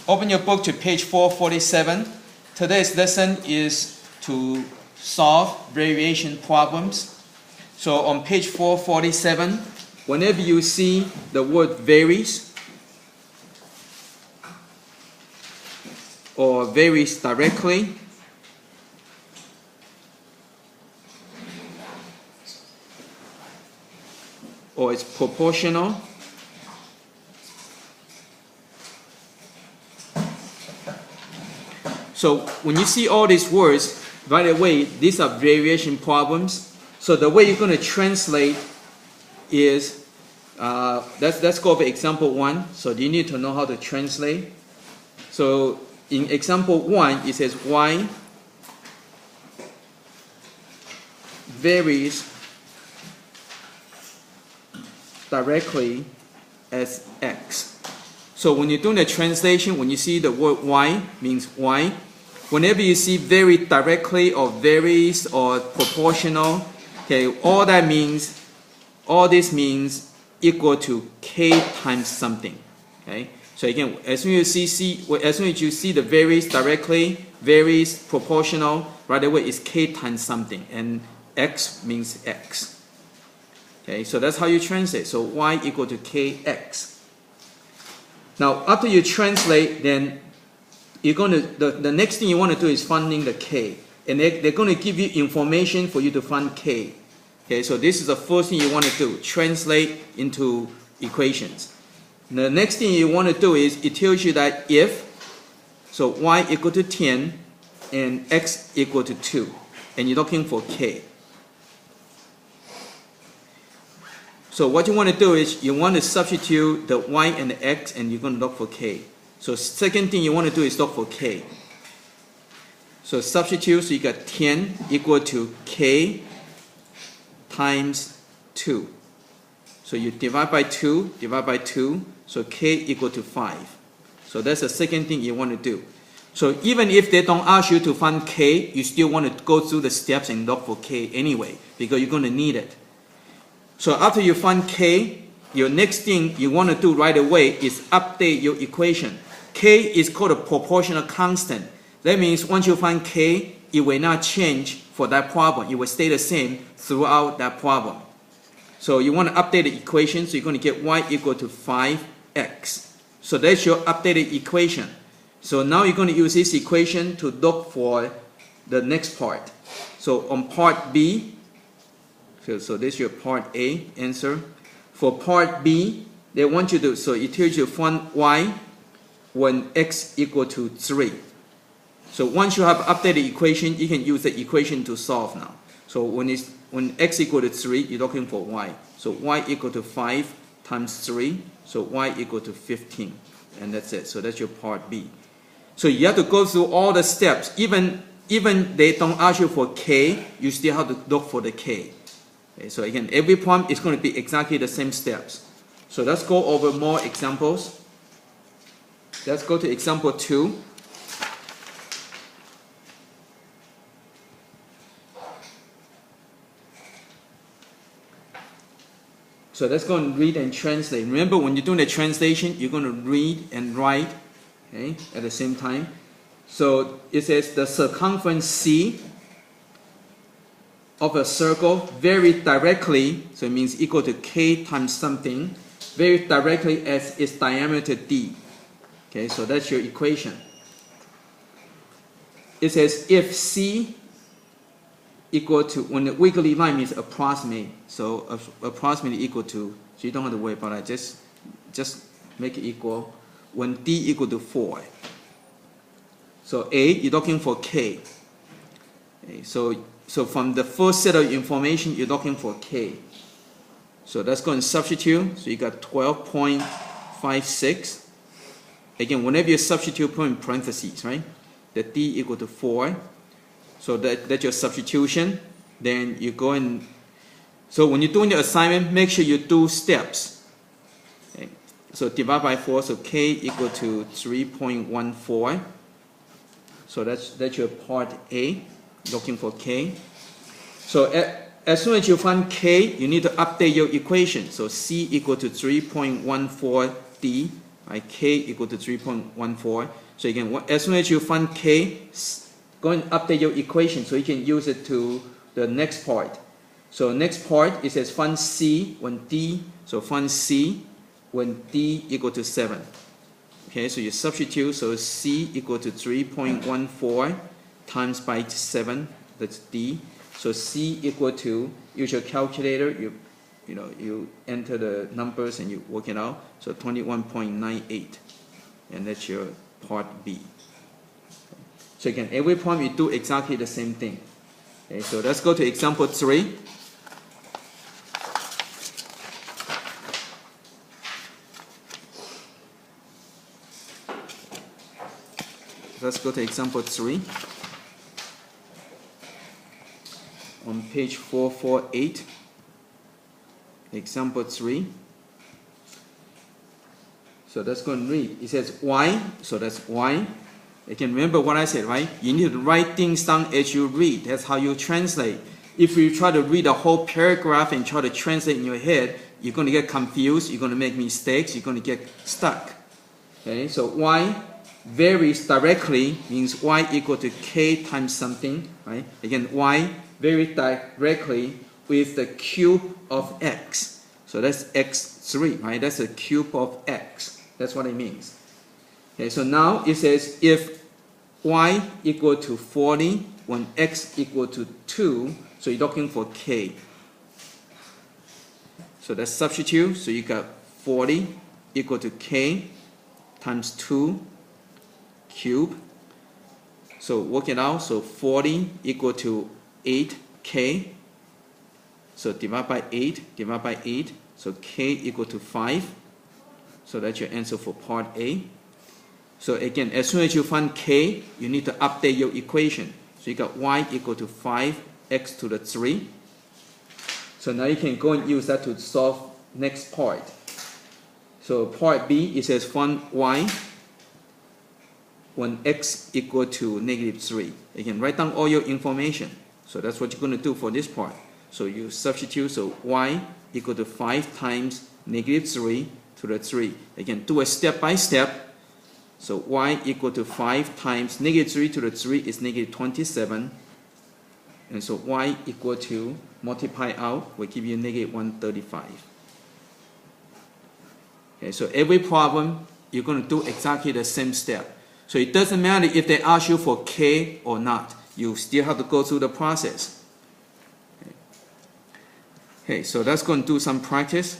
Open your book to page 447. Today's lesson is to solve variation problems. So on page 447, whenever you see the word varies or varies directly, or it's proportional, so when you see all these words, right away, these are variation problems. So the way you're going to translate is, let's go over example 1. So you need to know how to translate. So in example 1, it says y varies directly as x. So when you're doing the translation, when you see the word y, means y. Whenever you see vary directly or varies or proportional, okay, all this means equal to k times something. Okay, so again, as soon as you see the varies directly, varies proportional, right away is k times something, and x means x. Okay, so that's how you translate. So y equal to kx. Now, after you translate, then you're going to the next thing you want to do is finding the k, and they're going to give you information for you to find k. Okay, so this is the first thing you want to do: translate into equations. The next thing you want to do is it tells you that if so y equal to 10 and x equal to 2, and you're looking for k. So what you want to do is you want to substitute the y and the x, and you're going to look for k. So second thing you want to do is look for k. So substitute, so you got 10 equal to k times 2. So you divide by 2, so k equal to 5. So that's the second thing you want to do. So even if they don't ask you to find k, you still want to go through the steps and look for k anyway, because you're going to need it. So after you find k, your next thing you want to do right away is update your equation. K is called a proportional constant. That means once you find k, it will not change for that problem. It will stay the same throughout that problem. So you want to update the equation, so you're going to get y equal to 5x. So that's your updated equation. So now you're going to use this equation to look for the next part. So on part B, so this is your part A answer. For part B, they want you to, so it tells you find y when x equal to 3. So once you have updated equation, you can use the equation to solve now. So when x equal to 3, you're looking for y. So y equal to 5 times 3, so y equal to 15. And that's it. So that's your part B. So you have to go through all the steps. Even they don't ask you for k, you still have to look for the k. Okay, so again, every problem is going to be exactly the same steps. So let's go over more examples. Let's go to example 2. So let's go and read and translate. Remember, when you're doing the translation, you're going to read and write, okay, at the same time. So it says the circumference C of a circle vary directly, so it means equal to k times something, vary directly as its diameter d. Okay, so that's your equation. It says if C equal to, when the wiggly line means approximate, so approximately equal to, so you don't have to worry about that, just make it equal when d equal to 4. So A, you're looking for k. Okay, so from the first set of information, you're looking for k. So let's go and substitute. So you got 12.56. Again, whenever you substitute, put in parentheses, right? The d equal to 4. So that's your substitution. Then you go and, so when you're doing the assignment, make sure you do steps. Okay. So divide by 4, so k equal to 3.14. So that's your part A, looking for k. So as soon as you find k, you need to update your equation. So C equal to 3.14d right? K equal to 3.14. So again, as soon as you find K, go and update your equation so you can use it to the next part. So next part, it says find C when D, so find C when D equal to 7. Okay, so you substitute, so C equal to 3.14 times by 7, that's D. So C equal to, use your calculator, you enter the numbers and you work it out. So 21.98, and that's your part B. So again, every problem you do exactly the same thing. Okay, so let's go to example 3. Let's go to example 3 on page 448. Example 3. So let's go and read. It says y, so that's y. You can remember what I said, right? You need to write things down as you read. That's how you translate. If you try to read a whole paragraph and try to translate in your head, you're going to get confused, you're going to make mistakes, you're going to get stuck. Okay, so y varies directly means y equal to k times something, right? Again, y varies directly with the cube of x. So that's x3, right? That's the cube of x. That's what it means. Okay, so now it says if y equal to 40 when x equal to 2, so you're looking for k. So that's substitute, so you got 40 equal to k times 2 cube. So work it out, so 40 equal to 8k. So divide by 8, so k equal to 5. So that's your answer for part A. So again, as soon as you find k, you need to update your equation. So you got y equal to 5x to the 3. So now you can go and use that to solve next part. So part B, it says find y when x equal to -3. Again, write down all your information. So that's what you're going to do for this part. So you substitute, so y equal to 5 times -3 to the 3. Again, do a step by step. So y equal to 5 times -3 to the 3 is -27. And so y equal to, multiply out, will give you -135. Okay, so every problem, you're going to do exactly the same step. So it doesn't matter if they ask you for k or not. You still have to go through the process. Okay, so let's go and do some practice.